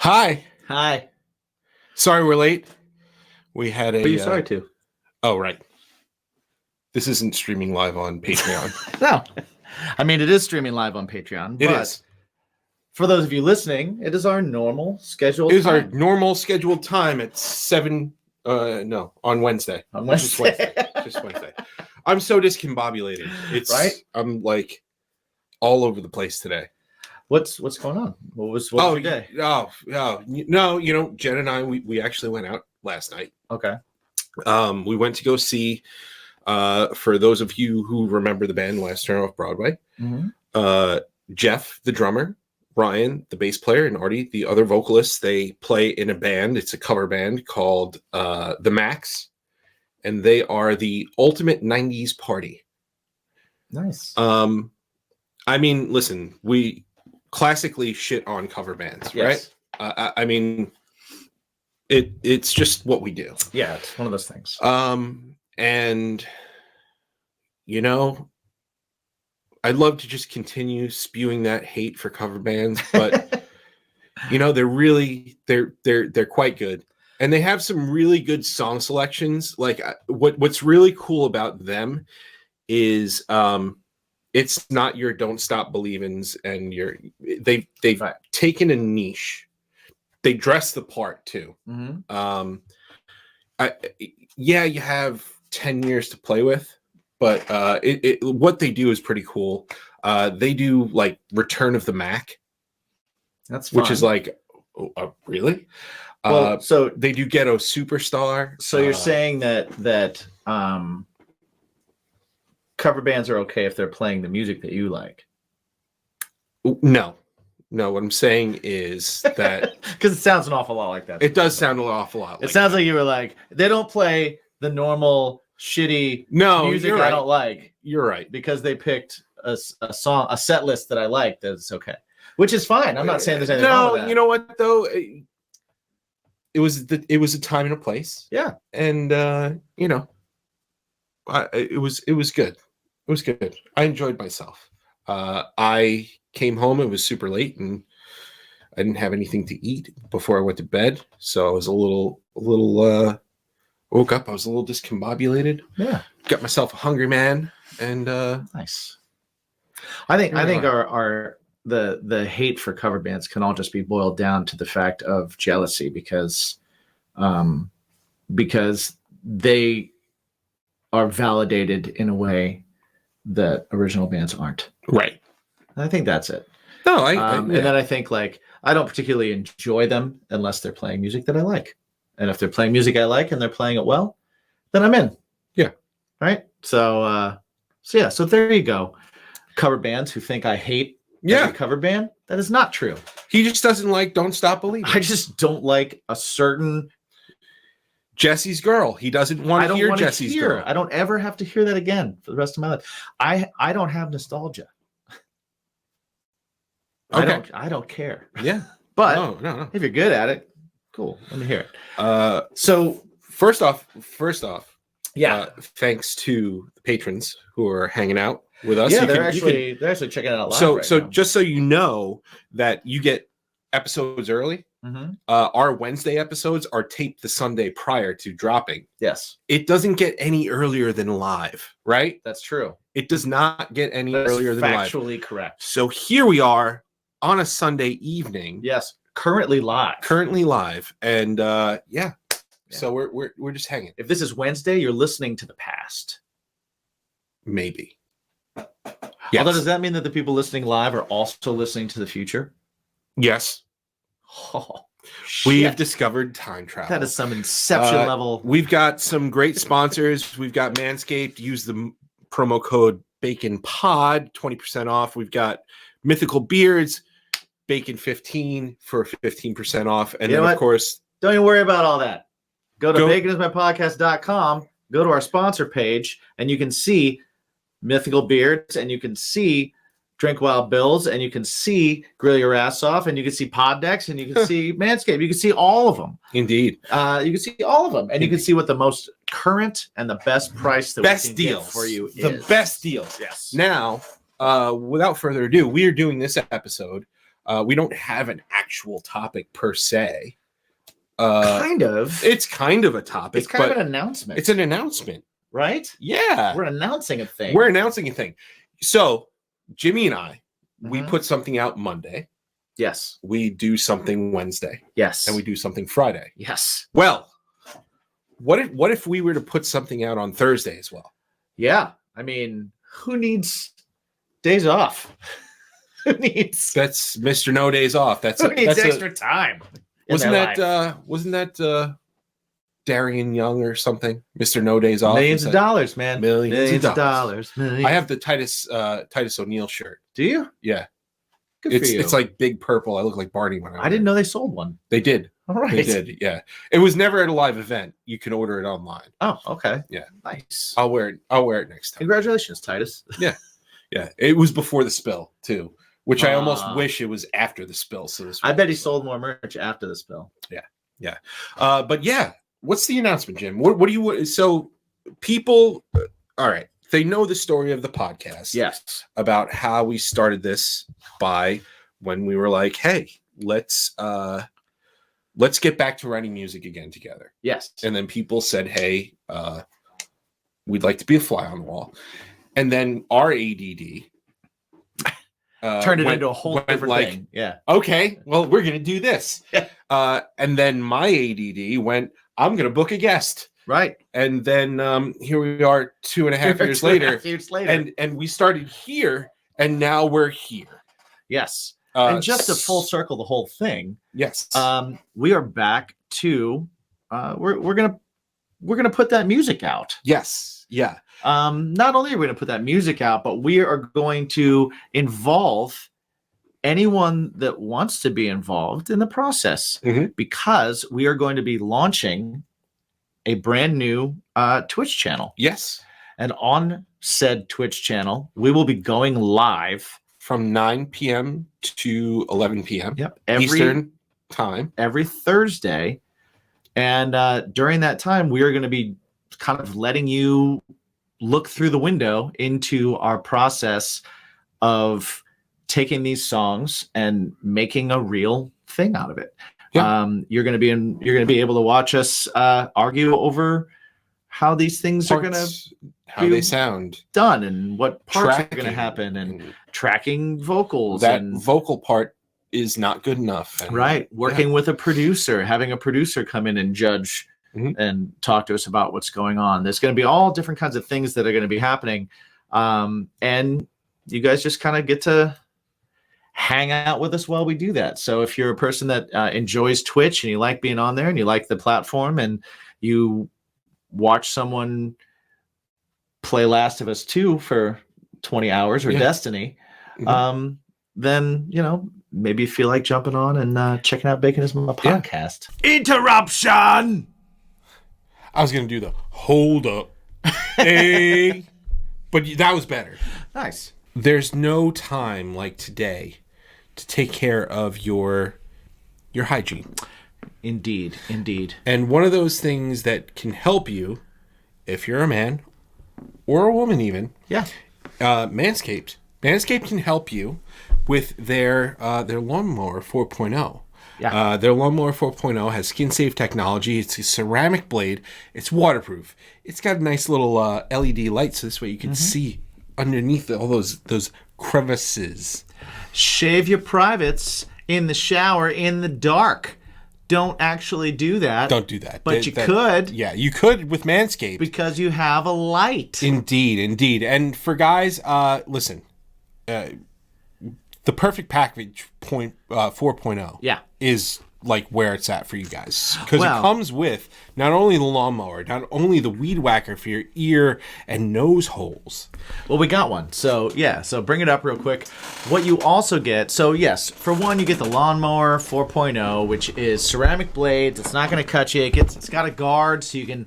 Hi. Hi. Sorry we're late. We had a. What are you sorry to? Oh, right. This isn't streaming live on Patreon. No. I mean, it is streaming live on Patreon. It but is. For those of you listening, it is our normal scheduled It is time. our normal scheduled time at 7. No, on Wednesday. On Wednesday. Just Wednesday. I'm so discombobulated. It's right. I'm like all over the place today. What's going on? What was your day? No. Jen and I we actually went out last night. Okay. We went to go see. For those of you who remember the band Last Turn Off Broadway, Jeff, the drummer, Ryan, the bass player, and Artie, the other vocalist, they play in a band. It's a cover band called The Max, and they are the ultimate 90s party. Nice. I mean, listen, we classically shit on cover bands, yes. right? I mean, it's just what we do. Yeah, it's one of those things. And I'd love to just continue spewing that hate for cover bands, but they're quite good, and they have some really good song selections. Like what's really cool about them is it's not your Don't Stop Believins', and they've right. taken a niche. They dress the part too. Mm-hmm. You have 10 years to play with, but what they do is pretty cool. They do like Return of the Mac. That's fun. Which is like, really? Well, so they do Ghetto Superstar. So you're saying that cover bands are okay if they're playing the music that you like? No, what I'm saying is that because it sounds an awful lot like that. It does sound an awful lot. It sounds like you were like, they don't play the normal shitty music I don't like. You're right, because they picked a set list that I like. That's okay, which is fine. I'm not saying there's anything wrong with that. You know what though? It was a time and a place. Yeah, and it was good. It was good. I enjoyed myself. I came home. It was super late, and I didn't have anything to eat before I went to bed. So I was a little. Woke up. I was a little discombobulated. Yeah. Got myself a hungry man, and nice. I think our the hate for cover bands can all just be boiled down to the fact of jealousy because they are validated in a way that original bands aren't. Right. And I think that's it. No, and then I think like I don't particularly enjoy them unless they're playing music that I like. And if they're playing music I like and they're playing it well, then I'm in. Yeah. Right. So there you go. Cover bands who think I hate every cover band. That is not true. He just doesn't like Don't Stop Believing. I just don't like a certain Jesse's Girl. He doesn't want to hear Jesse's Girl. I don't ever have to hear that again for the rest of my life. I don't have nostalgia. Okay. I don't care. Yeah. But no. If you're good at it, cool. Let me hear it. So first off, yeah. Thanks to the patrons who are hanging out with us. Yeah, they're actually checking it out live. So just so you know that you get episodes early. Mm-hmm. Our Wednesday episodes are taped the Sunday prior to dropping. Yes. It doesn't get any earlier than live, right? That's true. It does not get any earlier than live. Factually correct. So here we are on a Sunday evening. Yes. Currently live. And so we're just hanging. If this is Wednesday, you're listening to the past. Maybe. Yes. Although, does that mean that the people listening live are also listening to the future? Yes. Oh, we have discovered time travel. That is some Inception level. We've got some great sponsors. We've got Manscaped. Use the promo code BACONPOD, 20% off. We've got Mythical Beards, BACON15 for 15% off. And then, of course, don't even worry about all that. Go to baconismypodcast.com, go to our sponsor page, and you can see Mythical Beards, and you can see Drink Wild Bills, and you can see Grill Your Ass Off, and you can see Pod Decks, and you can see Manscaped. You can see all of them. Indeed. You can see all of them, and you can see what the most current and the best price that we can get for you is. The best deals. Yes. Now, without further ado, we are doing this episode We don't have an actual topic per se. Kind of. It's kind of a topic. It's kind but of an announcement. It's an announcement. Right? Yeah. We're announcing a thing. We're announcing a thing. So Jimmy and I, we Mhm. put something out Monday. Yes. We do something Wednesday. Yes. And we do something Friday. Yes. Well, what if we were to put something out on Thursday as well? Yeah. I mean, who needs days off? Who needs That's Mr. No Days Off. That's who needs that's extra time? wasn't that Darian Young or something? Mr. No Days Off. Millions of dollars, man. Millions of dollars. Millions. I have the Titus O'Neil shirt. Do you? Yeah. Good for you. It's like big purple. I look like Barney when I didn't know they sold one. They did. All right. They did. Yeah. It was never at a live event. You can order it online. Oh, okay. Yeah. Nice. I'll wear it next time. Congratulations, Titus. Yeah. It was before the spill too, which I almost wish it was after the spill. So I bet he sold more merch after the spill. Yeah. But yeah, what's the announcement, Jim? What do you? So people, all right, they know the story of the podcast. Yes. About how we started this by when we were like, hey, let's get back to writing music again together. Yes. And then people said, hey, we'd like to be a fly on the wall. And then our ADD turned it into a whole different thing. Yeah. Okay, well, we're going to do this. And then my ADD went, I'm going to book a guest. Right. And then here we are 2.5 years later. And we started here, and now we're here. Yes. And just to full circle the whole thing. Yes. We are back to we're gonna put that music out. Yes. Yeah. Not only are we gonna put that music out, but we are going to involve anyone that wants to be involved in the process, because we are going to be launching a brand new Twitch channel. Yes. And on said Twitch channel, we will be going live from 9 p.m. to 11 p.m. Yep. Eastern time. Every Thursday. And during that time, we are going to be kind of letting you look through the window into our process of taking these songs and making a real thing out of it. Yeah. You're going to be able to watch us argue over how these things are going to how they sound done and what parts are going to happen and tracking vocals. That vocal part is not good enough. Right. Working with a producer, having a producer come in and judge and talk to us about what's going on. There's going to be all different kinds of things that are going to be happening. And you guys just kind of get to hang out with us while we do that. So if you're a person that enjoys Twitch and you like being on there and you like the platform and you watch someone play Last of Us 2 for 20 hours or Destiny, then, maybe you feel like jumping on and checking out Bacon is My Podcast. Interruption! I was going to do the hold up. Hey. But that was better. Nice. There's no time like today to take care of your hygiene. Indeed. And one of those things that can help you, if you're a man or a woman even, Manscaped. Manscaped can help you with their lawnmower 4.0. Yeah. Their lawnmower 4.0 has skin-safe technology. It's a ceramic blade. It's waterproof. It's got a nice little LED light, so this way you can see underneath all those crevices. Shave your privates in the shower in the dark. Don't actually do that. Don't do that. But you could. Yeah, you could with Manscaped. Because you have a light. Indeed. And for guys, listen, the perfect package 4.0 is like where it's at for you guys. Because it comes with not only the lawnmower, not only the weed whacker for your ear and nose holes. Well, we got one. So bring it up real quick. What you also get, so yes, for one, you get the lawnmower 4.0, which is ceramic blades. It's not going to cut you. It's got a guard so you can,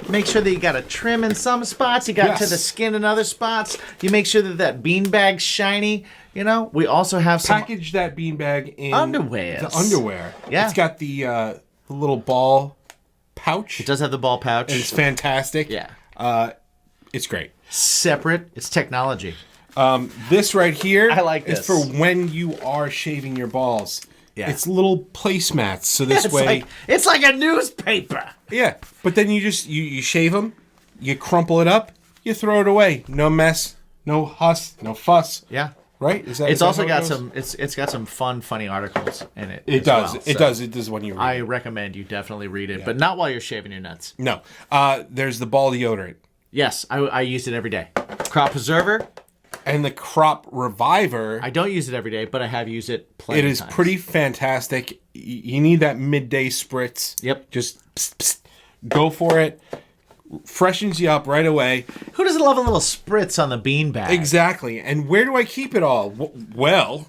make sure that you got a trim in some spots. You got to the skin in other spots. You make sure that beanbag's shiny. We also have some package that beanbag in underwear. The underwear. Yeah. It's got the little ball pouch. It does have the ball pouch. And it's fantastic. Yeah. It's great. Separate. It's technology. This right here I like is this. for when you are shaving your balls. Yeah. It's little placemats, so this way... it's like a newspaper. Yeah, but then you just, you shave them, you crumple it up, you throw it away. No mess, no huss, no fuss. Yeah. Right? It's also got some, it's got some fun, funny articles in it. It does. It does when you read I it. recommend you definitely read it, but not while you're shaving your nuts. No. There's the ball deodorant. Yes, I use it every day. Crop Preserver. And the Crop Reviver. I don't use it every day, but I have used it plenty It is of times. pretty fantastic. You need that midday spritz. Yep. Just psst, psst, go for it. Freshens you up right away. Who doesn't love a little spritz on the beanbag? Exactly. And where do I keep it all? Well,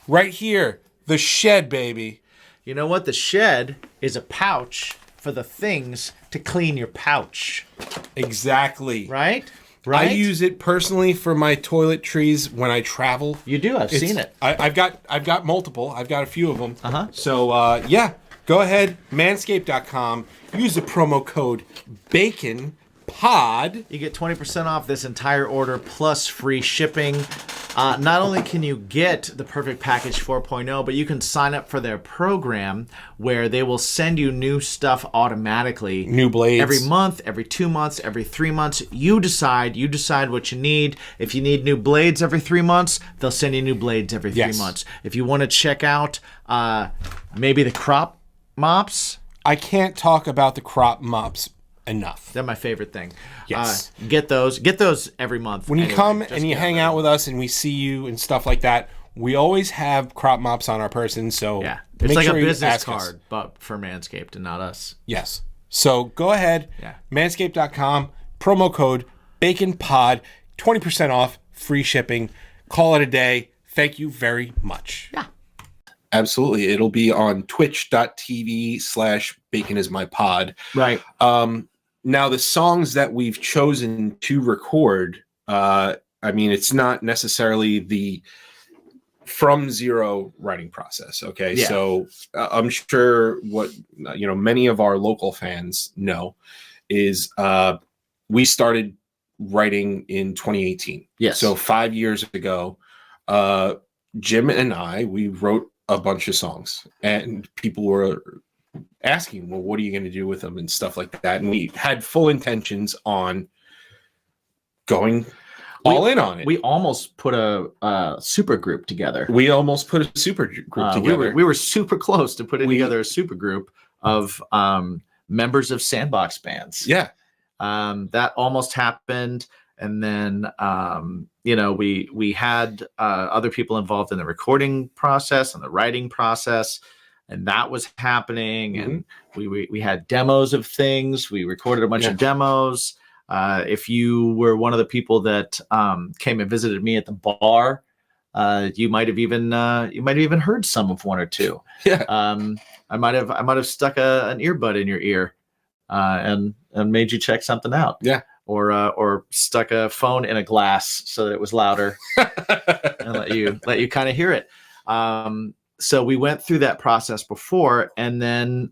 right here. The shed, baby. You know what? The shed is a pouch for the things to clean your pouch. Exactly. Right? I use it personally for my toiletries when I travel. You do. I've seen it. I've got multiple. I've got a few of them. Uh-huh. So yeah, go ahead, manscaped.com. Use the promo code BACONPOD. You get 20% off this entire order plus free shipping. Not only can you get the Perfect Package 4.0, but you can sign up for their program where they will send you new stuff automatically. New blades. Every month, every 2 months, every 3 months. You decide what you need. If you need new blades every 3 months, they'll send you new blades every 3 months. If you want to check out maybe the crop mops. I can't talk about the crop mops enough. They're my favorite thing. Yes. Get those every month. When you come and you hang out with us and we see you and stuff like that, we always have crop mops on our person. So yeah, it's make like sure a you business ask us. card, but for Manscaped and not us. Yes. So go ahead, manscaped.com, promo code BACONPOD, 20% off, free shipping. Call it a day. Thank you very much. Yeah. Absolutely. It'll be on twitch.tv/baconismypod. Right. Now, the songs that we've chosen to record, I mean, it's not necessarily the from zero writing process. Okay. Yeah. So I'm sure what, many of our local fans know is we started writing in 2018. Yes. So 5 years ago, Jim and I, we wrote a bunch of songs and people were asking, well, what are you going to do with them and stuff like that. And we had full intentions on going all in on it. We almost put a super group together. We almost put a super group together. We were super close to putting together a super group of members of Sandbox bands. Yeah. That almost happened. And then, we had other people involved in the recording process and the writing process, and that was happening. Mm-hmm. And we had demos of things. We recorded a bunch of demos. If you were one of the people that came and visited me at the bar, you might have even heard some of one or two. Yeah. I might have stuck an earbud in your ear and made you check something out. Yeah. Or stuck a phone in a glass so that it was louder and let you kind of hear it. So we went through that process before, and then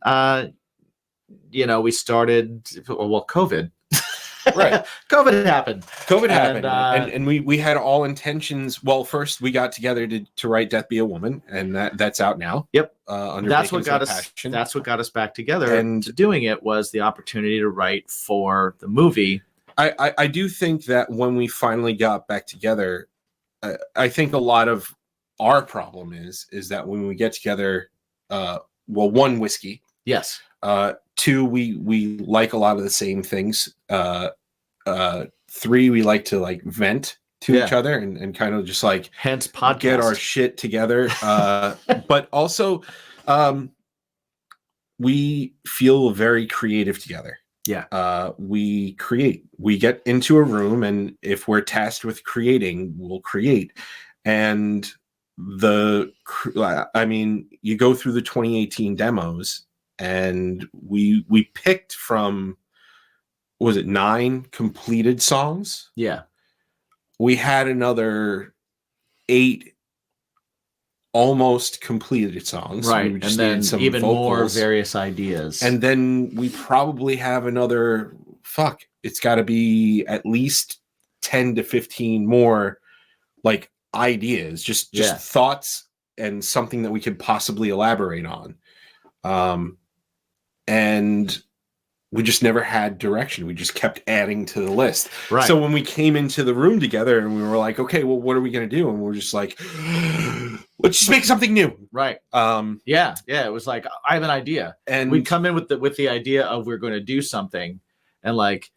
we started. Well, COVID. Right. COVID happened. And we had all intentions. Well, first we got together to write "Death Be a Woman," and that's out now. Yep. That's what got us. That's what got us back together. And doing it was the opportunity to write for the movie. I do think that when we finally got back together, I think a lot of our problem is that when we get together, one, whiskey. Yes. Two, we like a lot of the same things. Three, we like to vent to each other and kind of just hence podcast. Get our shit together. But also, we feel very creative together. Yeah. We create. We get into a room, and if we're tasked with creating, we'll create. And you go through the 2018 demos, and we picked from, was it 9 completed songs? Yeah. We had another 8 almost completed songs. Right. We and then even vocals. More various ideas. And then we probably have another, it's got to be at least 10 to 15 more like ideas, just thoughts and something that we could possibly elaborate on. And we just never had direction. We just kept adding to the list. Right. So when we came into the room together and we were like, okay, well, what are we going to do? And we're just like, let's just make something new. Right. Yeah. It was like, I have an idea. And we'd come in with the idea of we're going to do something. And like,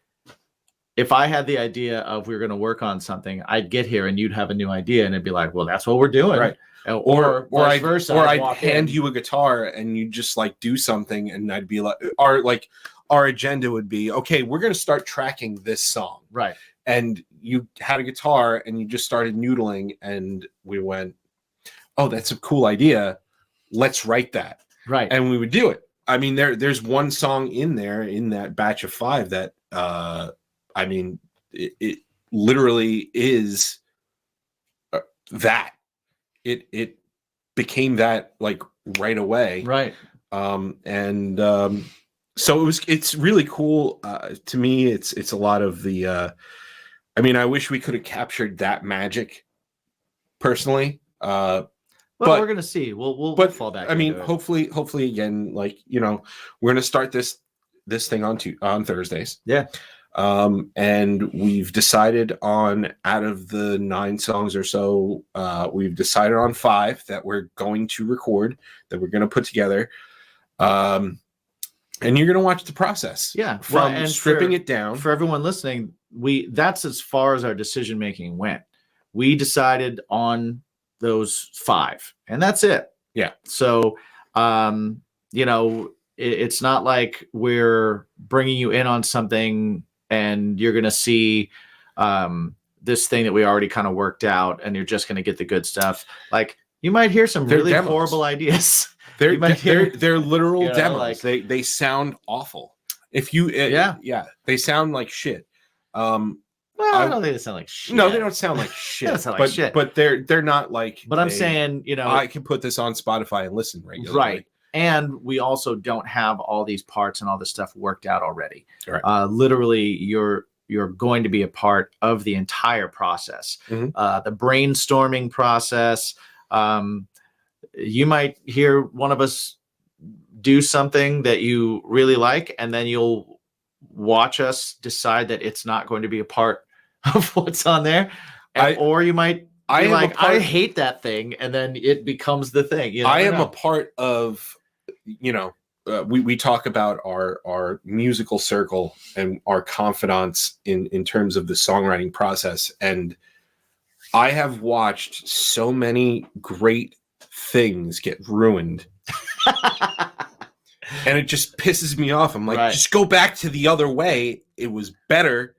if I had the idea of we're going to work on something, I'd get here and you'd have a new idea. And it'd be like, well, that's what we're doing. Right. Or vice versa. I'd hand you a guitar and you just like do something. And I'd be like, our agenda would be, okay, we're going to start tracking this song. Right. And you had a guitar and you just started noodling and we went, oh, that's a cool idea. Let's write that. Right. And we would do it. I mean, there's one song in there in that batch of 5 that, I mean, it literally is that. It became that like right away. Right. So it's really cool. To me, it's a lot of the, I mean, I wish we could have captured that magic personally. But we're going to see. We'll fall back. I mean, hopefully again, like, you know, we're going to start this thing on Thursdays. Yeah. And we've decided on, out of the 9 songs or so, we've decided on 5 that we're going to record, that we're going to put together. And you're going to watch the process. Yeah. From stripping it down. For everyone listening, that's as far as our decision making went. We decided on those 5 and that's it. Yeah. So, you know, it's not like we're bringing you in on something and you're going to see this thing that we already kind of worked out and you're just going to get the good stuff. Like, you might hear some really horrible ideas. They're literal demos. Like, they sound awful. If you they sound like shit. Well, I don't think they sound like shit. No, they don't sound like shit. They don't sound like shit. But they're not like. But I'm saying, you know, I can put this on Spotify and listen regularly. Right. And we also don't have all these parts and all this stuff worked out already. Right. Literally, you're going to be a part of the entire process. Mm-hmm. The brainstorming process. You might hear one of us do something that you really like, and then you'll watch us decide that it's not going to be a part of what's on there. Or you might be like, I hate that thing, and then it becomes the thing. You I am a part of, you know, we talk about our musical circle and our confidants in terms of the songwriting process. And I have watched so many great things get ruined. And it just pisses me off. I'm like, just go back to the other way. It was better.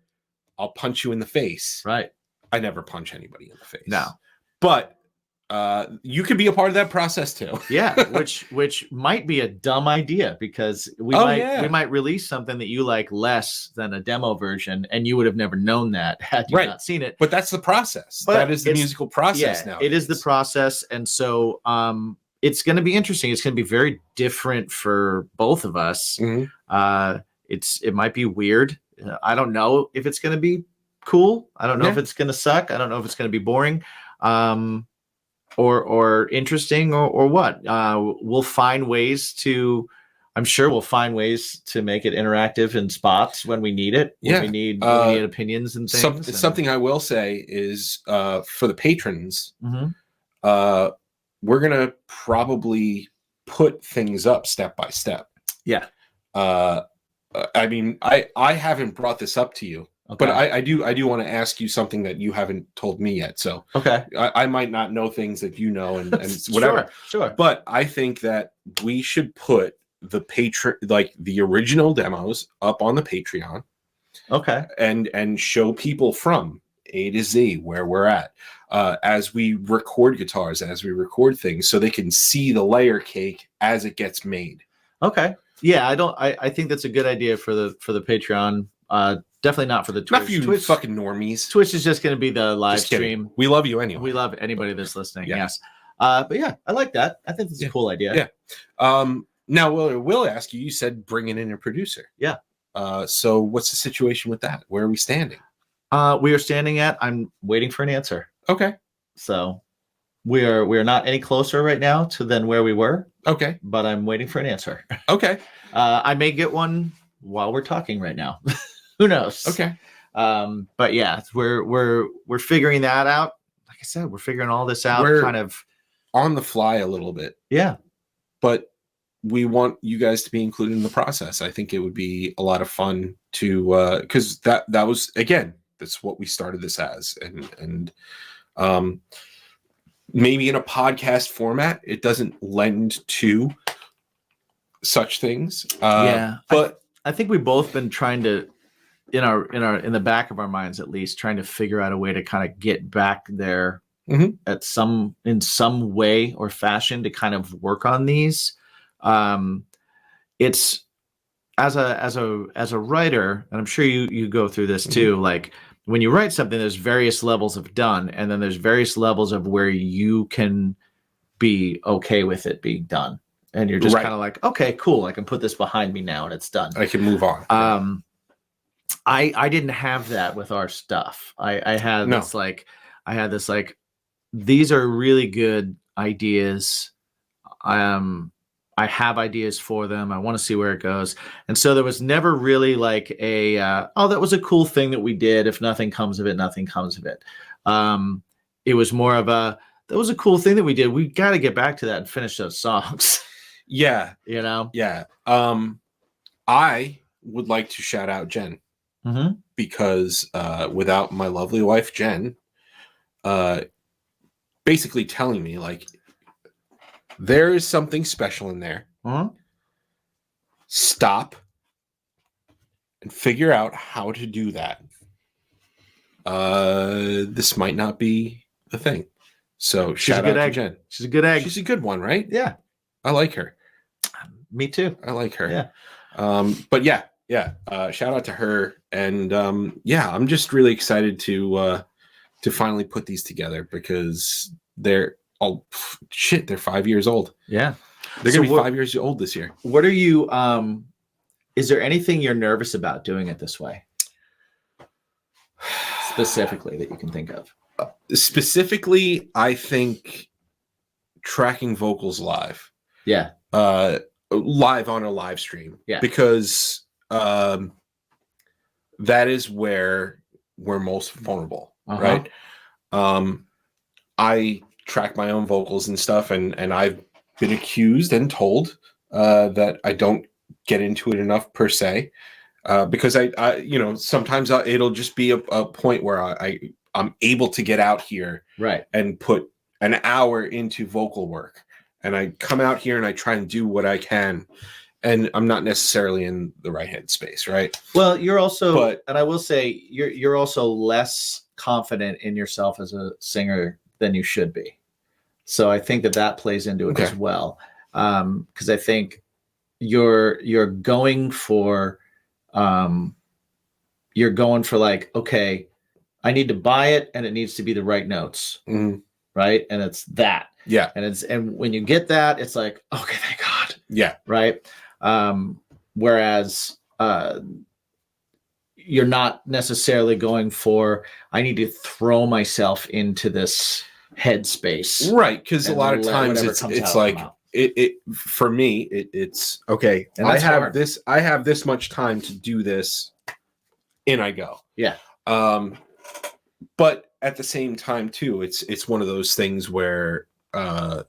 I'll punch you in the face. Right. I never punch anybody in the face. No. But you could be a part of that process too. Yeah, which might be a dumb idea, because we might release something that you like less than a demo version, and you would have never known that had you not seen it. But that's the process. That is the musical process now. It is the process, and so it's going to be interesting. It's going to be very different for both of us. Mm-hmm. It might be weird. I don't know if it's going to be cool. I don't know if it's going to suck. I don't know if it's going to be boring. Or interesting or what. We'll find ways to, I'm sure we'll find ways to make it interactive in spots when we need it. When we need opinions and things. Something I will say is for the patrons, mm-hmm. We're going to probably put things up step by step. Yeah. I mean, I haven't brought this up to you. Okay. But I do want to ask you something that you haven't told me yet. So okay, I might not know things that you know and whatever. Sure. But I think that we should put the original demos up on the Patreon. Okay. And show people from A to Z where we're at as we record guitars, as we record things, so they can see the layer cake as it gets made. Okay. Yeah, I think that's a good idea for the Patreon. Definitely not for the Twitch. Not for you Twitch, fucking normies. Twitch is just going to be the live stream. We love you anyway. We love anybody that's listening. Yes. But yeah, I like that. I think that's a cool idea. Yeah. Now, we'll ask you. You said bringing in a producer. Yeah. So what's the situation with that? Where are we standing? We are standing at. I'm waiting for an answer. Okay. So we are not any closer right now to than where we were, Okay. but I'm waiting for an answer. Okay. I may get one while we're talking right now. Who knows? Okay. But yeah, we're figuring that out. Like I said, we're figuring all this out We're kind of on the fly a little bit, yeah. but we want you guys to be included in the process. I think it would be a lot of fun to because that was, again, that's what we started this as, and maybe in a podcast format it doesn't lend to such things. But I think we've both been trying to in the back of our minds, at least, trying to figure out a way to kind of get back there Mhm. in some way or fashion to kind of work on these. It's as a writer, and I'm sure you go through this too. Like when you write something, there's various levels of done, and then there's various levels of where you can be okay with it being done, and you're just Right. kind of like, okay, cool, I can put this behind me now, and it's done. I can move on. I didn't have that with our stuff. I had No. this like these are really good ideas. I have ideas for them. I want to see where it goes. And so there was never really like a oh, that was a cool thing that we did. If nothing comes of it, nothing comes of it. It was more of a that was a cool thing that we did. We got to get back to that and finish those songs. Yeah. You know? Yeah. I would like to shout out Jen. Mm-hmm. Because without my lovely wife Jen basically telling me, like, there is something special in there. Stop and figure out how to do that. This might not be the thing. So shout out to Jen. She's a good egg. She's a good one, right? Yeah. I like her. Me too. I like her. Yeah. But yeah. Shout out to her. And I'm just really excited to finally put these together because they're they're 5 years old. Yeah. They're gonna be 5 years old this year. What are you is there anything you're nervous about doing it this way? Specifically that you can think of? Specifically, I think tracking vocals live. Yeah. Live on a live stream. Yeah. Because that is where we're most vulnerable, right? I track my own vocals and stuff, and I've been accused and told that I don't get into it enough per se, because I sometimes it'll just be a point where I'm able to get out here, right, and put an hour into vocal work, and I come out here and I try and do what I can. And I'm not necessarily in the right headspace, right? Well, you're also, and I will say, you're also less confident in yourself as a singer than you should be. So I think that plays into it as well, because I think you're going for like, okay, I need to buy it, and it needs to be the right notes, right? And it's that, and when you get that, it's like, okay, thank God, right. Whereas you're not necessarily going for, I need to throw myself into this headspace. Right. Because a lot of times it's like, it for me, it's okay. And I have this much time to do this. In I go. Yeah. But at the same time too, it's one of those things where, I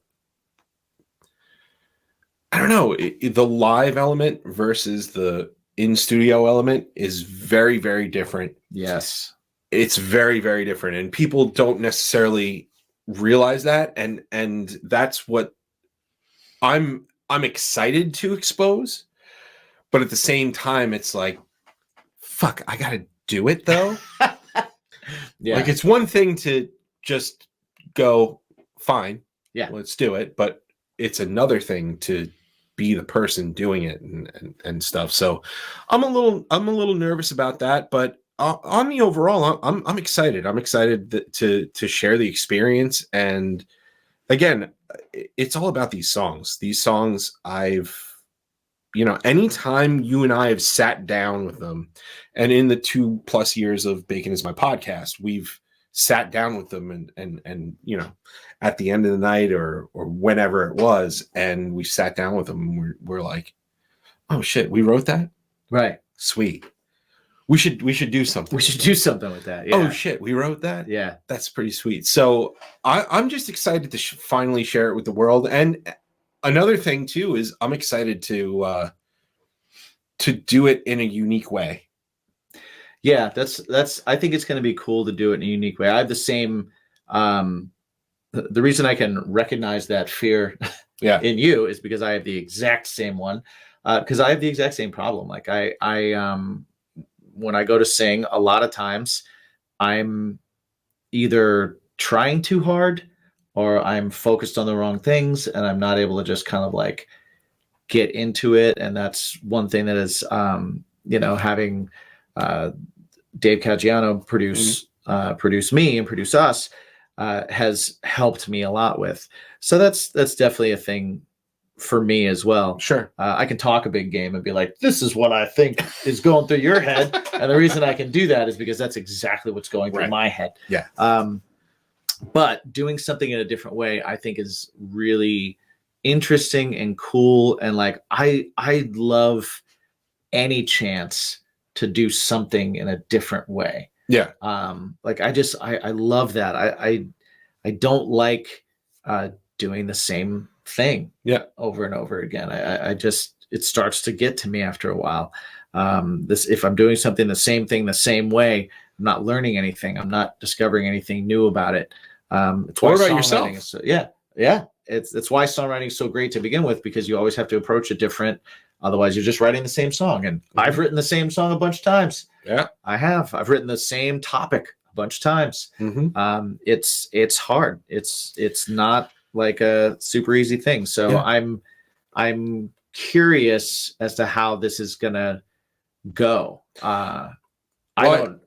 don't know, the live element versus the in-studio element is very, very different. Yes. It's very, very different. And people don't necessarily realize that. And that's what I'm excited to expose. But at the same time, it's like, fuck, I got to do it though. Yeah. Like, it's one thing to just go, fine, let's do it. But it's another thing to be the person doing it and stuff. So I'm a little nervous about that, but on the overall, I'm excited. I'm excited to share the experience. And again, it's all about these songs. These songs, anytime you and I have sat down with them, and in the 2+ years of Bacon Is My Podcast, we've sat down with them and at the end of the night or whenever it was, and we sat down with them and we're like, oh shit, we wrote that? Right. Sweet. We should do something. We should do something with that. Yeah. Oh shit, we wrote that? Yeah. That's pretty sweet. So I'm just excited to finally share it with the world. And another thing too is I'm excited to do it in a unique way. Yeah, that's I think it's going to be cool to do it in a unique way. I have the same the reason I can recognize that fear in you is because I have the exact same one. Because I have the exact same problem. Like I when I go to sing, a lot of times I'm either trying too hard or I'm focused on the wrong things and I'm not able to just kind of like get into it. And that's one thing that is, having Dave Caggiano produce me and produce us has helped me a lot with. So that's definitely a thing for me as well. Sure. I can talk a big game and be like, this is what I think is going through your head. And the reason I can do that is because that's exactly what's going through my head. Yeah. But doing something in a different way, I think is really interesting and cool. And like, I love any chance to do something in a different way. Yeah. Like I love that. I don't like doing the same thing over and over again. I just, it starts to get to me after a while. If I'm doing something the same thing the same way, I'm not learning anything. I'm not discovering anything new about it. It's why about yourself? It's why songwriting is so great to begin with, because you always have to approach it different. Otherwise, you're just writing the same song. And I've written the same song a bunch of times. Yeah, I have. I've written the same topic a bunch of times. Mm-hmm. It's hard. It's not like a super easy thing. So I'm curious as to how this is gonna go. I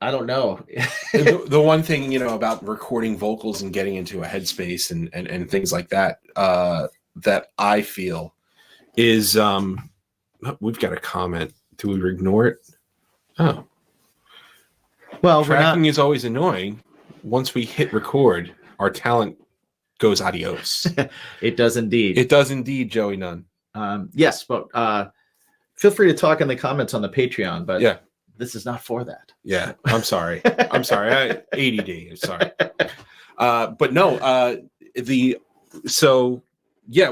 don't know. the one thing, about recording vocals and getting into a headspace and things like that, that I feel is, we've got a comment. Do we ignore it? Oh, well, tracking is always annoying. Once we hit record, our talent goes adios. It does indeed. It does indeed, Joey Nunn. Yes, but feel free to talk in the comments on the Patreon, but this is not for that. Yeah, I'm sorry. I'm sorry. ADD. Sorry. But no,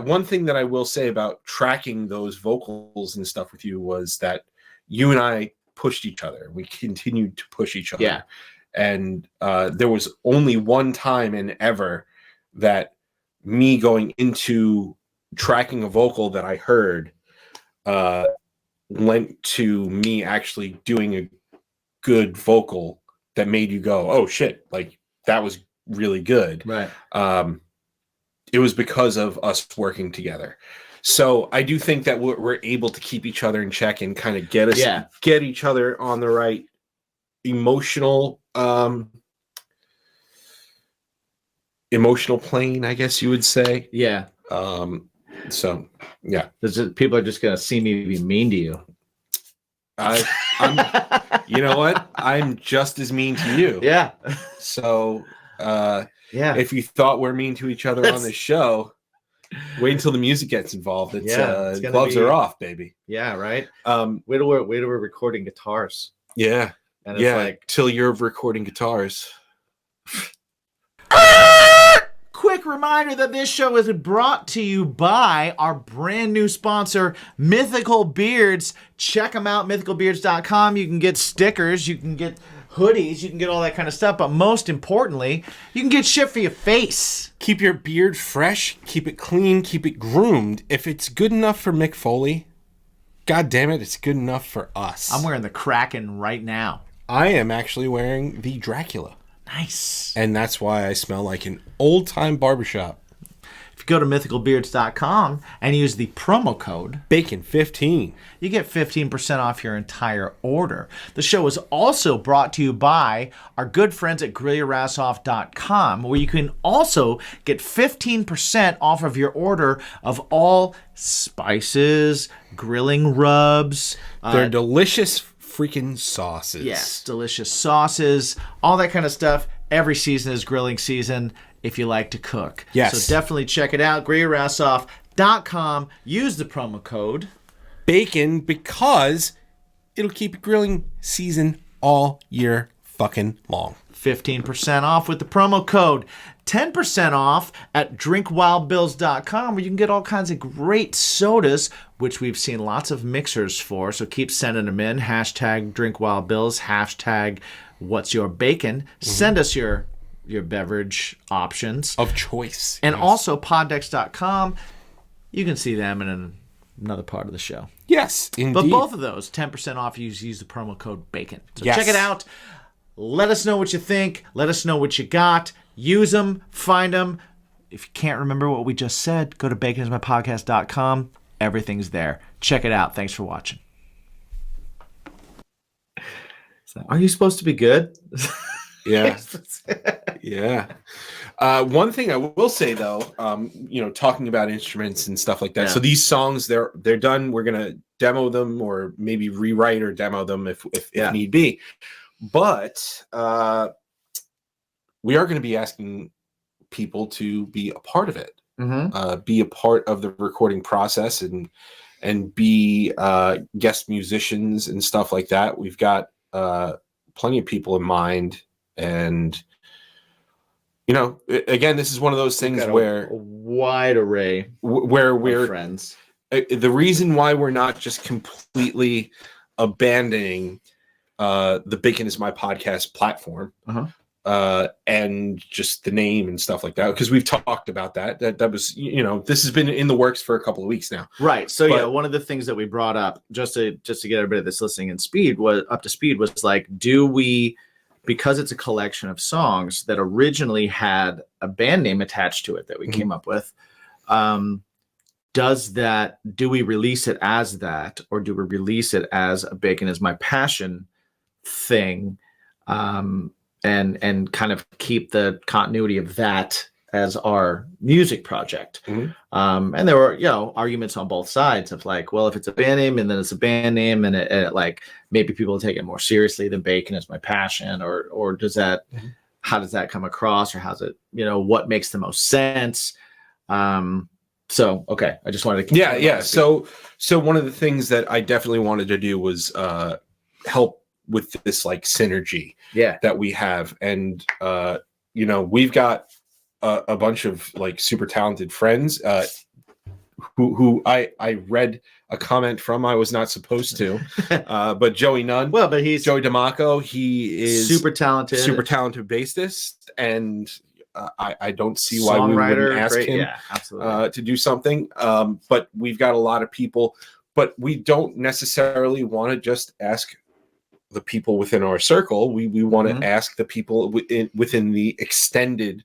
one thing that I will say about tracking those vocals and stuff with you was that you and I pushed each other. We continued to push each other. Yeah. And there was only one time in ever that me going into tracking a vocal that I heard lent to me actually doing a good vocal that made you go, oh shit, like that was really good. Right. It was because of us working together. So I do think that we're able to keep each other in check and kind of get each other on the right emotional plane, I guess you would say. Yeah. So yeah, people are just gonna see me be mean to you. I'm you know what? I'm just as mean to you. Yeah. So if you thought we're mean to each other on this show, wait until the music gets involved. It's gloves are off, baby. Yeah, right. Wait till we're recording guitars. Yeah. And it's like till you're recording guitars. Quick reminder that this show is brought to you by our brand new sponsor, Mythical Beards. Check them out, mythicalbeards.com. You can get stickers, you can get hoodies, you can get all that kind of stuff, but most importantly, you can get shit for your face. Keep your beard fresh, keep it clean, keep it groomed. If it's good enough for Mick Foley, God damn it, it's good enough for us. I'm wearing the Kraken right now. I am actually wearing the Dracula. Nice. And that's why I smell like an old-time barbershop. If you go to mythicalbeards.com and use the promo code BACON15, you get 15% off your entire order. The show is also brought to you by our good friends at GrillYourAssOff.com, where you can also get 15% off of your order of all spices, grilling rubs. They're delicious freaking sauces. Yes, delicious sauces, all that kind of stuff. every season is grilling season if you like to cook. Yes. So definitely check it out. GrillYourAssOff.com. Use the promo code BACON because it'll keep grilling season all year fucking long. 15% off with the promo code. 10% off at drinkwildbills.com, where you can get all kinds of great sodas, which we've seen lots of mixers for. So keep sending them in. Hashtag drinkwildbills. Hashtag what's your bacon. Send us your beverage options. Of choice. And also poddex.com. You can see them in another part of the show. Yes, indeed. But both of those, 10% off, use the promo code BACON. So Yes. check it out. Let us know what you think. Let us know what you got. Use them. Find them. If you can't remember what we just said, go to baconismypodcast.com. Everything's there. Check it out. Thanks for watching. Are you supposed to be good? Yeah. Yeah. One thing I will say though, talking about instruments and stuff like that. Yeah. So these songs, they're done. We're gonna demo them or maybe rewrite or demo them if need be. But we are going to be asking people to be a part of it, be a part of the recording process, and be guest musicians and stuff like that. We've got plenty of people in mind, and again, this is one of those things where a wide array where we're friends. The reason why we're not just completely abandoning the Bacon is My Podcast platform and just the name and stuff like that, because we've talked about that was this has been in the works for a couple of weeks now, right? So one of the things that we brought up just to get everybody that's listening up to speed was like, do we, because it's a collection of songs that originally had a band name attached to it that we came up with, do we release it as that, or do we release it as a Bacon is My Passion thing, and kind of keep the continuity of that as our music project? And there were arguments on both sides of like, well, if it's a band name and then it's a band name, and it like maybe people take it more seriously than Bacon is My Passion, or does that how does that come across, or how's it, what makes the most sense? So okay, I just wanted to so one of the things that I definitely wanted to do was help with this like synergy that we have, and we've got a bunch of like super talented friends who I read a comment from. I was not supposed to, but Joey Nunn. But he's Joey DeMacco. He is super talented bassist, and I don't see why we wouldn't ask him to do something. But we've got a lot of people, but we don't necessarily want to just ask the people within our circle. We want to ask the people within the extended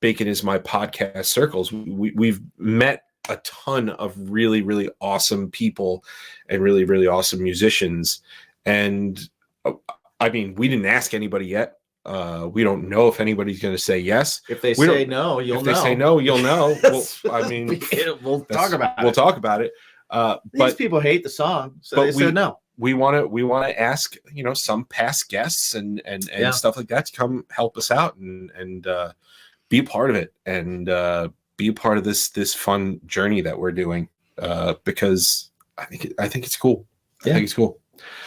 Bacon is My Podcast circles. We've met a ton of really, really awesome people and really, really awesome musicians. And I mean, we didn't ask anybody yet. We don't know if anybody's going to say yes. If they say no, you'll know. If they say no, you'll know. Well, I mean, we'll talk about it. We'll talk about it. These people hate the song, so they said no. We want to ask, some past guests and stuff like that to come help us out and be a part of it, and be a part of this fun journey that we're doing, because I think it's cool. I think it's cool.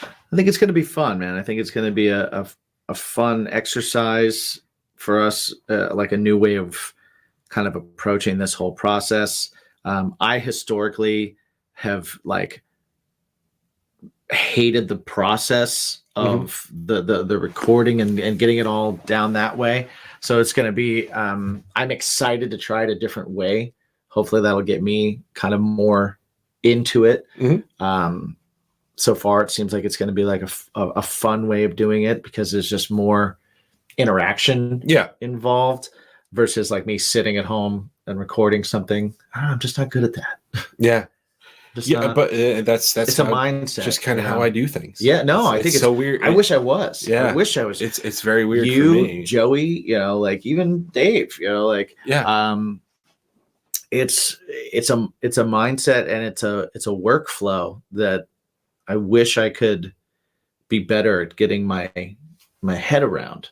I think it's going to be fun, man. I think it's going to be a fun exercise for us, like a new way of kind of approaching this whole process. I historically have like hated the process of the recording and getting it all down that way. So it's going to be, I'm excited to try it a different way. Hopefully that'll get me kind of more into it. So far it seems like it's going to be like a fun way of doing it, because there's just more interaction involved versus like me sitting at home and recording something. I don't know, I'm just not good at that. But that's it's a mindset. Just kind of how I do things. I think it's so weird. I wish I was. Yeah, I wish I was. It's very weird you, for me. Joey, like even Dave, it's a mindset, and it's a workflow that I wish I could be better at getting my head around.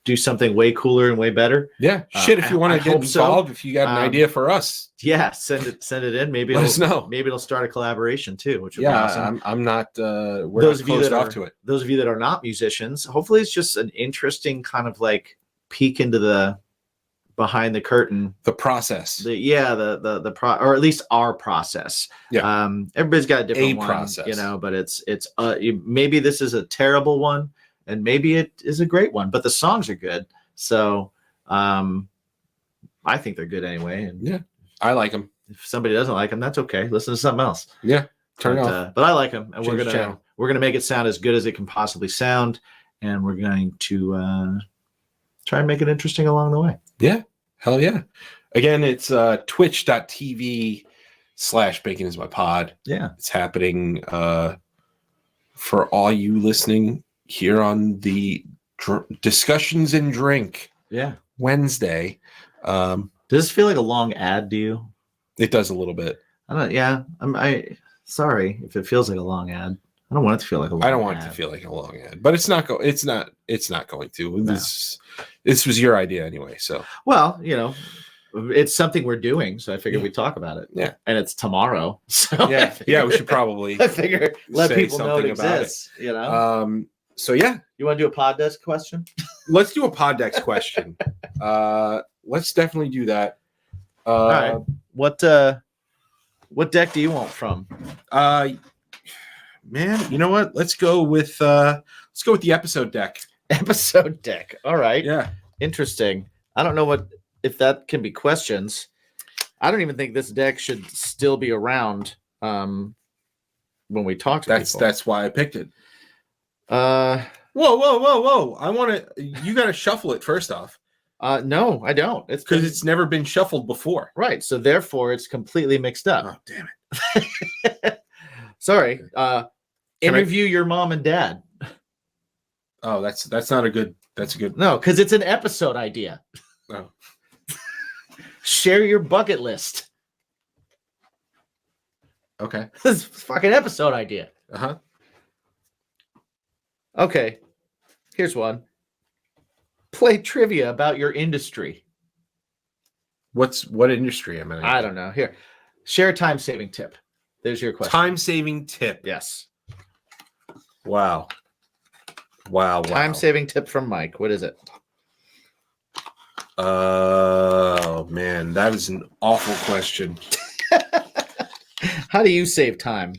do something way cooler and way better. Yeah, shit. If you want to get involved, if you got an idea for us, send it in. Maybe let us know. Maybe it'll start a collaboration too, which would be awesome. I'm not. We're not closed off to it. Those of you that are not musicians, hopefully it's just an interesting kind of like peek into the behind the curtain, the process. Or at least our process. Yeah. Everybody's got a different process, you know, but it's maybe this is a terrible one and maybe it is a great one, but the songs are good. So I think they're good anyway. And yeah, I like them. If somebody doesn't like them, that's okay. Listen to something else. Yeah. Turn it off. But I like them, and Change we're gonna make it sound as good as it can possibly sound, and we're going to try and make it interesting along the way. Yeah. Hell yeah. Again, it's twitch.tv/bacon is my pod. Yeah. It's happening for all you listening here on the Discussions and Drink Wednesday. Does this feel like a long ad to you? It does a little bit. I sorry if it feels like a long ad. I don't want it to feel like a long ad. I don't want it to feel like a long ad, but it's not going to. No. This was your idea anyway, so. Well, you know, it's something we're doing, so I figured we'd talk about it. Yeah. And it's tomorrow. So yeah, we should probably I figure let people know it exists, you know. So yeah. You want to do a pod desk question? Let's do a pod desk question. Let's definitely do that. All right. What deck do you want from? Man, you know what? Let's go with the episode deck. Episode deck. All right. Yeah. Interesting. I don't know if that can be questions. I don't even think this deck should still be around when we talk to people. That's why I picked it. Whoa. You got to shuffle it first off. No, I don't. It's because it's never been shuffled before. Right. So therefore it's completely mixed up. Oh, damn it. Sorry. Interview your mom and dad. Oh, that's not a good. That's a good. No, because it's an episode idea. Oh. Share your bucket list. Okay. This is a fucking episode idea. Uh-huh. Okay. Here's one. Play trivia about your industry. What industry am I in? I don't know. Here. Share a time-saving tip. There's your question. Time-saving tip. Yes. Wow. Time-saving tip from Mike. What is it? Oh, man. That is an awful question. How do you save time?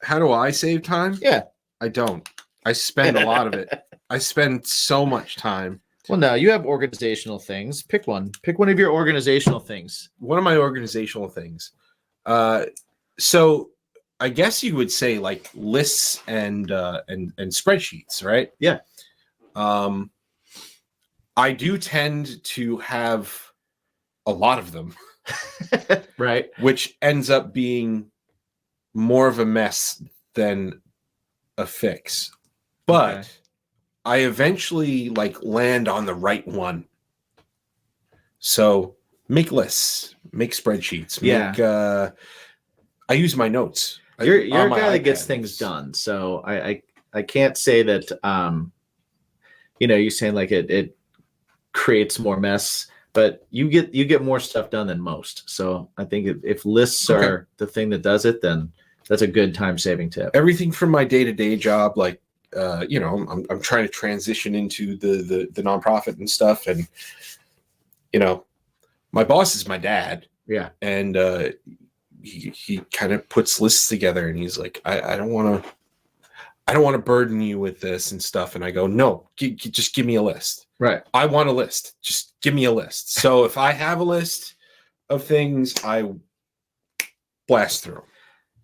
How do I save time? Yeah. I don't. I spend a lot of it. I spend so much time. Well, no, you have organizational things. Pick one. Pick one of your organizational things. One of my organizational things. So I guess you would say like lists and spreadsheets, right? Yeah. I do tend to have a lot of them. Right. Which ends up being more of a mess than a fix. But okay. I eventually like land on the right one. So make lists, make spreadsheets. Yeah. I use my notes. You're a guy that gets things done. So I can't say that, you're saying like it creates more mess, but you get more stuff done than most. So I think if lists are the thing that does it, then that's a good time-saving tip. Everything from my day-to-day job, like, I'm trying to transition into the nonprofit and stuff. And, my boss is my dad. Yeah. And he kind of puts lists together and he's like, I don't want to burden you with this and stuff. And I go, no, just give me a list. Right. I want a list. Just give me a list. So if I have a list of things, I blast through them.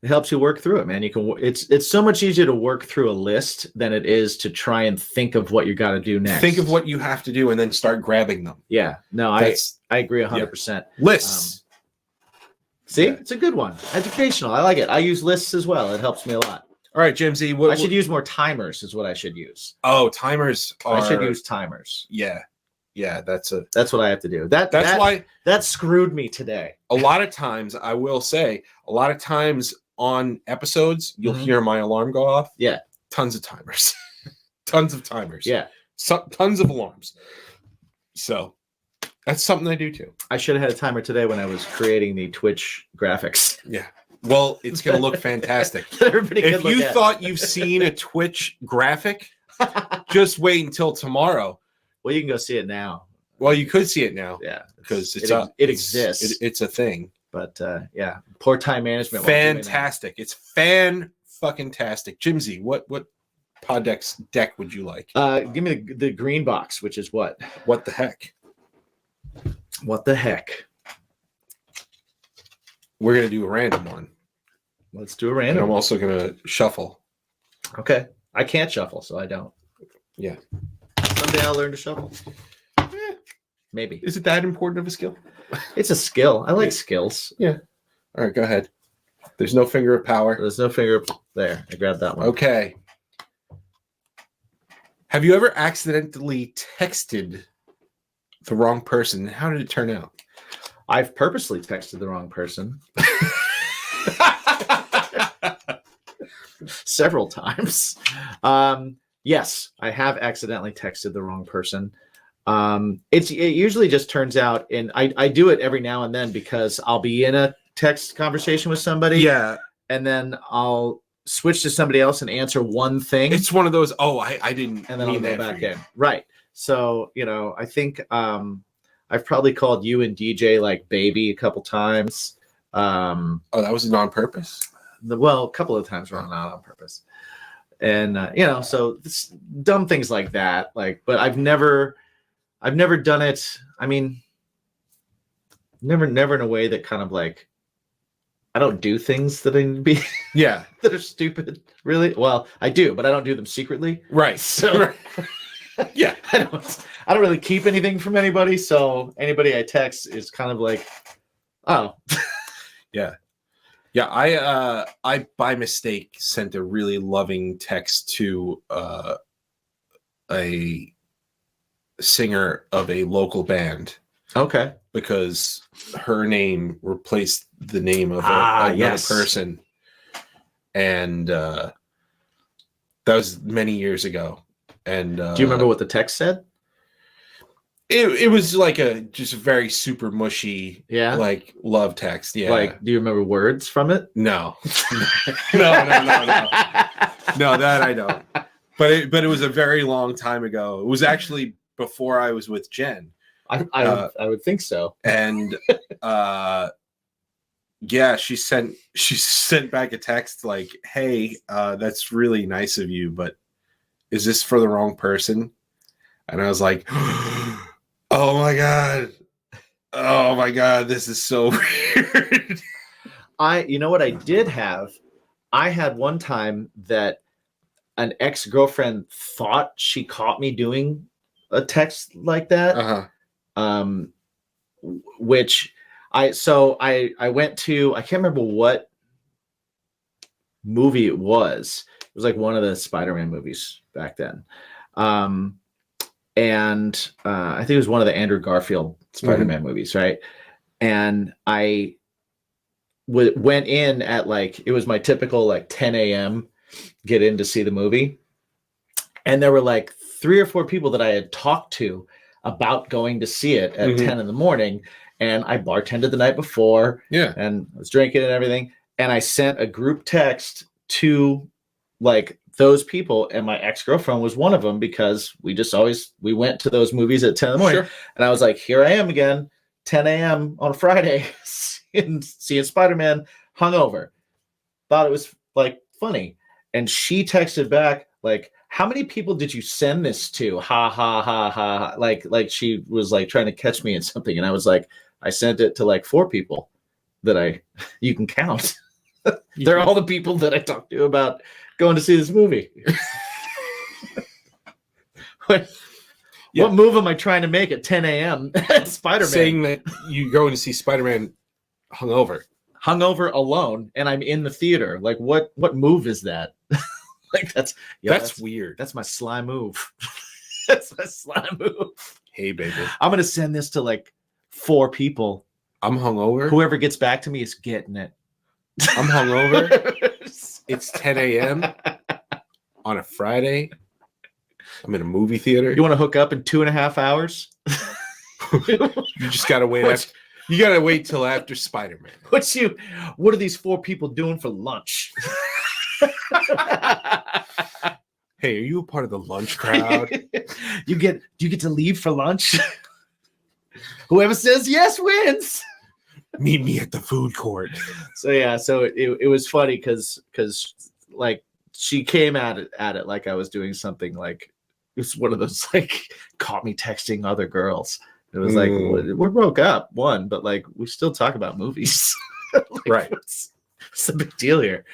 It helps you work through it, man. It's so much easier to work through a list than it is to try and think of what you got to do next. Think of what you have to do and then start grabbing them. Yeah. No, I agree 100%. Yeah. Lists. See, it's a good one. Educational. I like it. I use lists as well. It helps me a lot. All right, Jim Z. I should use more timers is what I should use. Oh, timers. I should use timers. Yeah. Yeah, that's what I have to do. That's why that screwed me today. A lot of times, I will say, on episodes, you'll hear my alarm go off. Yeah. Tons of timers. Tons of timers. Yeah. Tons of alarms. So that's something I do too. I should have had a timer today when I was creating the Twitch graphics. Yeah. Well, it's going to look fantastic. Everybody If you thought you've seen a Twitch graphic, just wait until tomorrow. Well, you can go see it now. Well, you could see it now. Yeah. Because it exists. It's a thing. But yeah, poor time management. Fantastic. It's fan-fucking-tastic. Jimsy, what pod deck would you like? Give me the green box, which is what? What the heck? What the heck? We're going to do a random one. Let's do a And random. I'm also going to shuffle. Okay. I can't shuffle, so I don't. Yeah. Someday I'll learn to shuffle. Maybe. Is it that important of a skill? It's a skill. I like skills. Yeah. All right, go ahead. There's no finger of power. There's no finger there. I grabbed that one. Okay. Have you ever accidentally texted the wrong person? How did it turn out? I've purposely texted the wrong person. Several times. Yes, I have accidentally texted the wrong person. It usually just turns out, and I do it every now and then because I'll be in a text conversation with somebody. Yeah. And then I'll switch to somebody else and answer one thing. It's one of those, I didn't and then mean I'll go that back for you. in. Right. So, I think I've probably called you and DJ like baby a couple times. Oh, that was on purpose? A couple of times wrong, not on purpose. And so it's dumb things like that. But I've never done it. I mean, never in a way that kind of like I don't do things that I need to be Yeah. that are stupid. Really? Well, I do, but I don't do them secretly. Right. So yeah, I don't really keep anything from anybody. So anybody I text is kind of like, oh, yeah. Yeah, I by mistake sent a really loving text to a singer of a local band okay. because her name replaced the name of another person, and that was many years ago. And do you remember what the text said? It was like a just very super mushy, like love text. Yeah. Like, do you remember words from it? No. No, that I don't. But it was a very long time ago. It was actually before I was with Jen. I would think so. And yeah, she sent back a text like, "Hey, that's really nice of you, but is this for the wrong person?" And I was like, "Oh my god, this is so weird." You know what I did have? I had one time that an ex-girlfriend thought she caught me doing a text like that. Uh-huh. Which I went to, I can't remember what movie it was. It was like one of the Spider-Man movies back then. And I think it was one of the Andrew Garfield Spider-Man movies, right? And I went in at it was my typical 10 a.m. get in to see the movie. And there were 3 or 4 people that I had talked to about going to see it at 10 in the morning. And I bartended the night before. Yeah. And I was drinking and everything. And I sent a group text to those people, and my ex-girlfriend was one of them because we went to those movies at 10 in the morning. Sure. And I was like, here I am again, 10 a.m. on a Friday, seeing Spider-Man hungover. Thought it was funny. And she texted back how many people did you send this to? Ha ha ha ha. Like she was trying to catch me in something. And I was like, I sent it to 4 people that you can count. They're all the people that I talked to about going to see this movie. What move am I trying to make at 10 a.m. Spider-Man? Saying that you go to see Spider-Man hungover. Hungover alone, and I'm in the theater. What move is that? That's weird. That's my sly move. That's my sly move. Hey, baby. I'm going to send this to 4 people. I'm hungover. Whoever gets back to me is getting it. I'm hungover. It's 10 a.m. on a Friday. I'm in a movie theater. You want to hook up in 2.5 hours? You just gotta wait. You gotta wait till after Spider-Man. What are these 4 people doing for lunch? Hey, are you a part of the lunch crowd? Do you get to leave for lunch? Whoever says yes wins. Meet me at the food court. So it was funny because like she came at it like I was doing something like it was one of those like caught me texting other girls. It was like we're broke up, but like we still talk about movies. Like, right. What's the big deal here?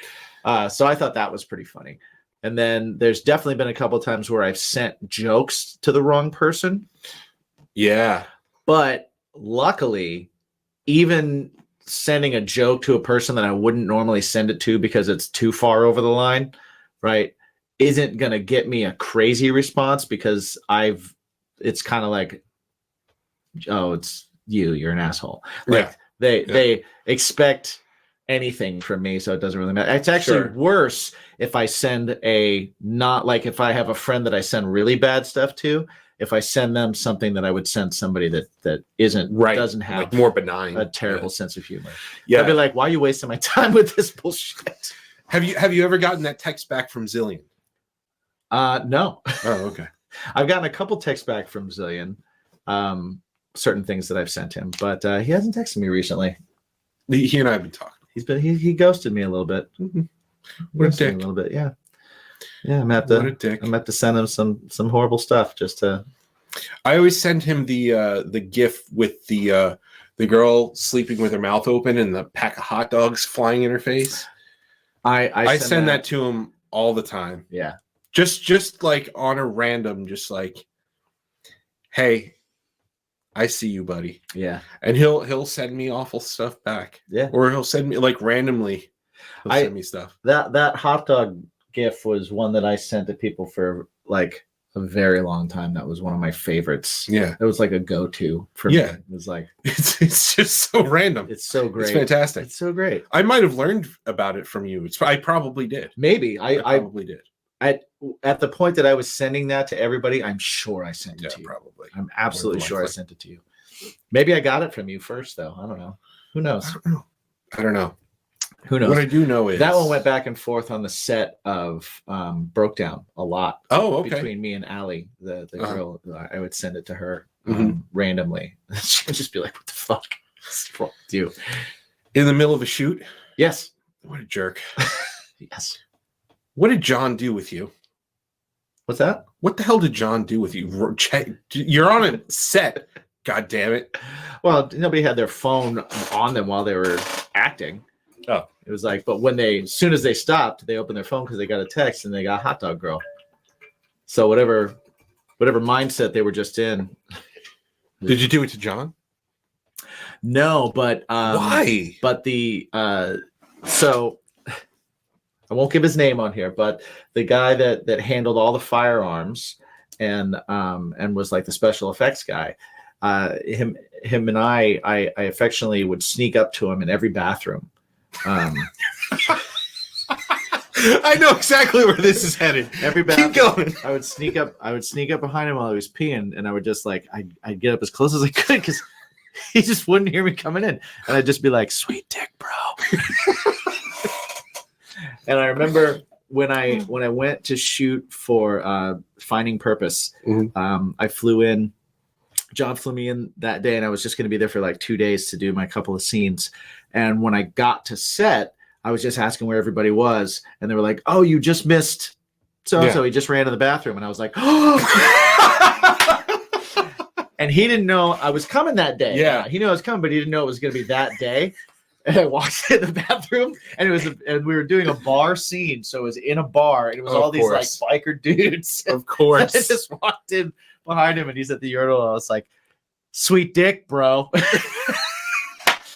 So I thought that was pretty funny. And then there's definitely been a couple of times where I've sent jokes to the wrong person. Yeah. But luckily, even sending a joke to a person that I wouldn't normally send it to because it's too far over the line, right, isn't going to get me a crazy response because it's kind of like, oh, it's you're an asshole. Like they expect anything from me, so it doesn't really matter. It's actually worse if I send if I have a friend that I send really bad stuff to, if I send them something that I would send somebody that doesn't have like more benign, a terrible sense of humor. Yeah. I'd be like, why are you wasting my time with this bullshit? Have you ever gotten that text back from Zillion? No. Oh, okay. I've gotten a couple texts back from Zillion, certain things that I've sent him, but he hasn't texted me recently. He and I have been talking. He ghosted me a little bit. Mm-hmm. What a dick. A little bit, yeah. Yeah, I'm gonna have to send him some horrible stuff just to. I always send him the GIF with the girl sleeping with her mouth open and the pack of hot dogs flying in her face. I send that to him all the time. Yeah. Just like on a random, just like, hey, I see you, buddy. Yeah. And he'll send me awful stuff back. Yeah. Or he'll send me like randomly. He'll send me stuff. That hot dog GIF was one that I sent to people for like a very long time. That was one of my favorites. Yeah. It was like a go-to for me. It was like it's just so random. It's so great. It's fantastic. It's so great. I might have learned about it from you. I probably did. Maybe. I probably did. At the point that I was sending that to everybody, I'm sure I sent it to you. Probably. I'm absolutely sure I sent it to you. Maybe I got it from you first, though. I don't know. Who knows? I don't know. Who knows? What I do know is that one went back and forth on the set of Broke Down a lot. Oh, okay. Between me and Allie, the girl, I would send it to her randomly. She would just be like, "What the fuck? What's wrong with you?" In the middle of a shoot? Yes. What a jerk. Yes. What did John do with you? What's that? What the hell did John do with you? You're on a set. God damn it. Well, nobody had their phone on them while they were acting. Oh. It was like, but as soon as they stopped, they opened their phone because they got a text and they got Hot Dog Girl. So whatever mindset they were just in. Did you do it to John? No, but why? But so I won't give his name on here, but the guy that handled all the firearms and was like the special effects guy, him and I affectionately would sneak up to him in every bathroom. I know exactly where this is headed. Every bathroom, keep going. I would sneak up behind him while he was peeing, and I would just like I'd get up as close as I could because he just wouldn't hear me coming in, and I'd just be like, "Sweet dick, bro." And I remember when I went to shoot for Finding Purpose, I flew in. John flew me in that day, and I was just going to be there for like 2 days to do my couple of scenes. And when I got to set, I was just asking where everybody was, and they were like, "Oh, you just missed so he just ran to the bathroom," and I was like, "Oh!" And he didn't know I was coming that day. Yeah, he knew I was coming, but he didn't know it was going to be that day. And I walked in the bathroom, and and we were doing a bar scene, so it was in a bar, and it was all these like biker dudes. Of course, I just walked in behind him, and he's at the urinal. I was like, "Sweet dick, bro."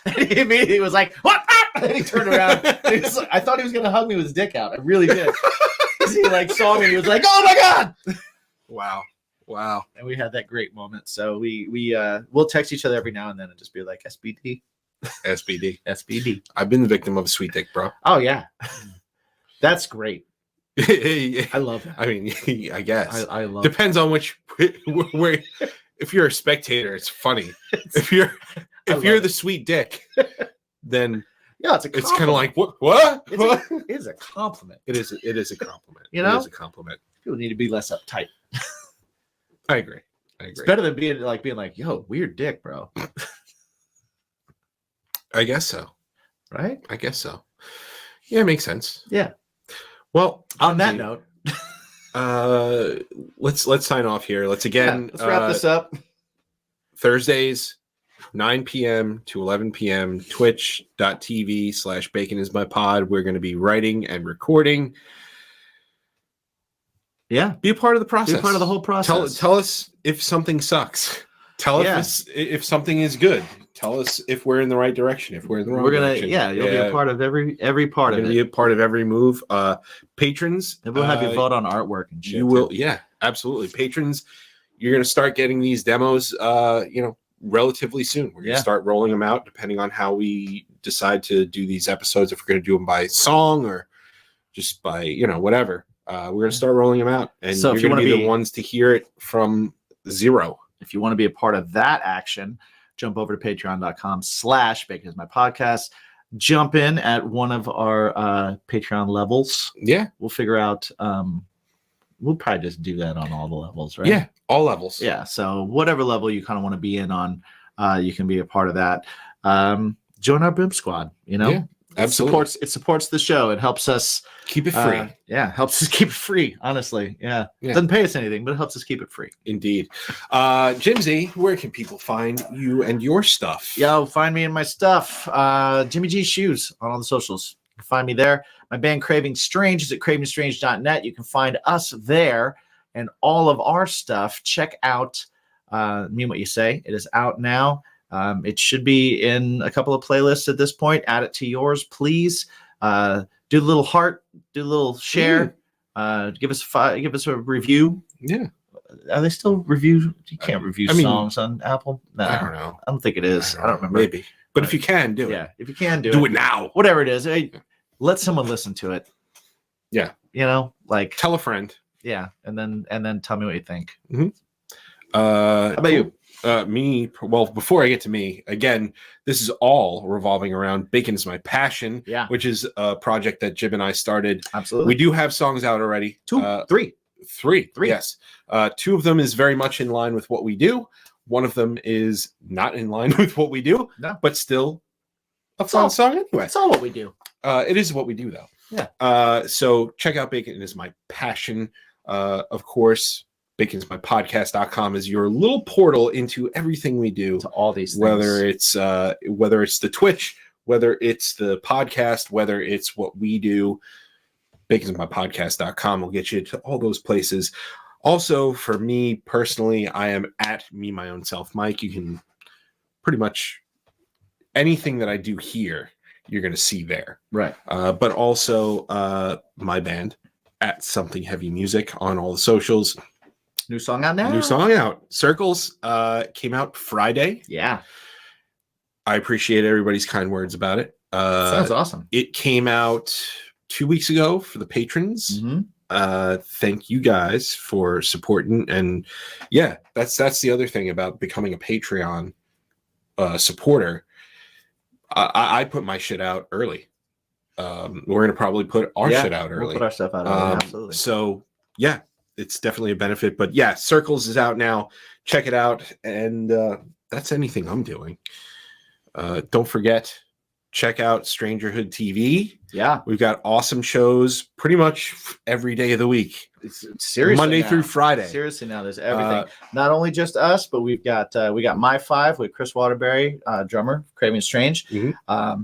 And he immediately was like, "What?" And he turned around. And he was like, I thought he was gonna hug me with his dick out. I really did. He like saw me. And he was like, "Oh my god!" Wow. And we had that great moment. So we'll text each other every now and then and just be like, "SBD." SBD. I've been the victim of a sweet dick, bro. Oh yeah, that's great. I love it. I mean, I guess I love. Depends on where if you're a spectator, it's funny. If you're the sweet dick, then yeah, it's kind of like what? It is a compliment. It is a compliment. You know, it is a compliment. People need to be less uptight. I agree. It's better than being like, yo, weird dick, bro. I guess so. Right? I guess so. Yeah, it makes sense. Yeah. Well, on that note, let's sign off here. Let's let's wrap this up. Thursdays, 9 p.m. to 11 p.m. twitch.tv/baconismypod. We're going to be writing and recording. Yeah. Be a part of the process. Be a part of the whole process. Tell us if something sucks. Tell us if something is good. Tell us if we're in the right direction. If we're in the wrong direction. You'll be a part of every part of it. Be a part of every move. Patrons. And we'll have you vote on artwork and shit. You will, yeah, absolutely. Patrons, you're going to start getting these demos, relatively soon. We're going to start rolling them out depending on how we decide to do these episodes. If we're going to do them by song or just by, whatever. We're going to start rolling them out. And so you're going to be the ones to hear it from zero. If you want to be a part of that action, jump over to patreon.com/baconismypodcast. Jump in at one of our Patreon levels. Yeah. We'll figure out, we'll probably just do that on all the levels, right? Yeah, all levels. Yeah, so whatever level you kind of want to be in on, you can be a part of that. Join our BIMP squad, Yeah, absolutely. It supports the show. It helps us keep it free. Helps us keep it free, honestly. Yeah. Doesn't pay us anything, but it helps us keep it free. Indeed. Jimsy, where can people find you and your stuff? Yo, find me and my stuff. Jimmy G Shoes on all the socials. You can find me there. My band Craving Strange is at cravingstrange.net. You can find us there and all of our stuff. Check out Mean What You Say. It is out now. It should be in a couple of playlists at this point. Add it to yours, please. Do a little heart, do a little share. Give us a review. Yeah. Are they still review? You can't review songs on Apple. No, I don't know. I don't think it is. I don't remember. Maybe, but if you can do it, if you can do it now. Whatever it is, let someone listen to it. Yeah. Like tell a friend. Yeah, and then tell me what you think. Mm-hmm. How about you? Me, well, before I get to me, again, this is all revolving around Bacon is My Passion, which is a project that Jim and I started. Absolutely. We do have songs out already. Three. Yes. Two of them is very much in line with what we do. One of them is not in line with what we do, but still a fun song anyway. It's all what we do. It is what we do, though. Yeah. So check out Bacon is My Passion. Of course, baconsmypodcast.com is your little portal into everything we do. To all these things. Whether it's the Twitch, whether it's the podcast, whether it's what we do, baconsmypodcast.com will get you to all those places. Also, for me personally, I am at me, my own self, Mike. You can pretty much anything that I do here, you're going to see there. Right. But also my band at Something Heavy Music on all the socials. New song out now. New song out. Circles came out Friday. Yeah. I appreciate everybody's kind words about it. Sounds awesome. It came out 2 weeks ago for the patrons. Mm-hmm. Thank you guys for supporting. And yeah, that's the other thing about becoming a Patreon supporter. I put my shit out early. We're going to probably put our shit out early. We'll put our stuff out early. Absolutely. So yeah. It's definitely a benefit, but yeah, Circles is out now. Check it out. And that's anything I'm doing. Don't forget, check out Strangerhood TV. Yeah. We've got awesome shows pretty much every day of the week. It's seriously Monday through Friday. Seriously now, there's everything. Not only just us, but we got My Five with Chris Waterbury, drummer, Craving Strange,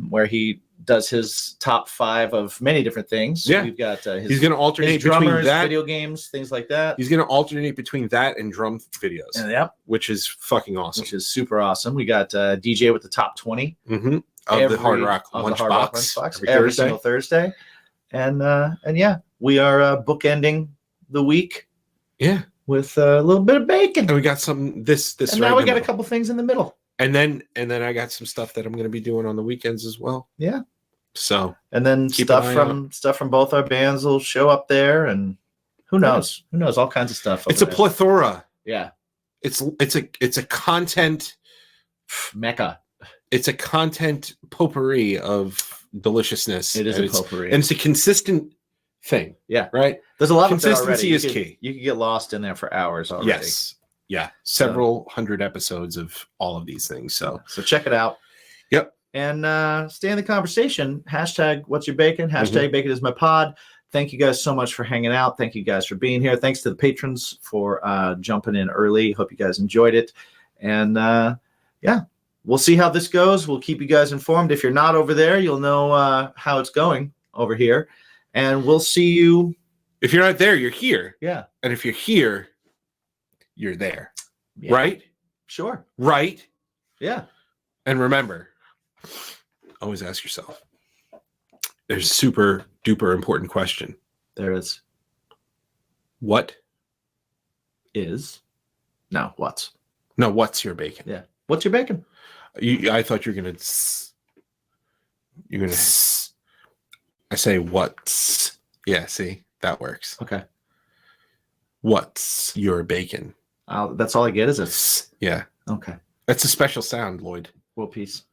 where he does his top 5 of many different things. Yeah. We've got he's going to alternate drummers, between that, video games, things like that. He's going to alternate between that and drum videos. Yep. Which is fucking awesome. Which is super awesome. We got DJ with the top 20 of the Hard Rock Lunchbox every single Thursday. And yeah, we are bookending the week. Yeah. With a little bit of bacon. And we got some this and now we got a couple things in the middle. And then I got some stuff that I'm going to be doing on the weekends as well. Yeah. So and then stuff from both our bands will show up there, and who knows? Who knows? All kinds of stuff. It's a plethora. Yeah. it's a content Mecca. it's a content potpourri of deliciousness. It is and a it's, potpourri. and it's a consistent thing. Yeah. Right. There's a lot of Consistency is key. You could get lost in there for hours already. Yes. Yeah. Several hundred episodes of all of these things. So check it out. Yep. And stay in the conversation. Hashtag what's your bacon? Hashtag bacon is my pod. Thank you guys so much for hanging out. Thank you guys for being here. Thanks to the patrons for jumping in early. Hope you guys enjoyed it. And yeah, we'll see how this goes. We'll keep you guys informed. If you're not over there, you'll know how it's going over here. And we'll see you. If you're not there, you're here. Yeah. And if you're here, you're there. Yeah. Right? Sure. Right? Yeah. And remember, always ask yourself. There's a super duper important question. There is. What is? No, what's? No, what's your bacon? Yeah. What's your bacon? I thought you're gonna. I say what's. Yeah. See, that works. Okay. What's your bacon? That's all I get, is it? Yeah. Okay. That's a special sound, Lloyd. Well, peace.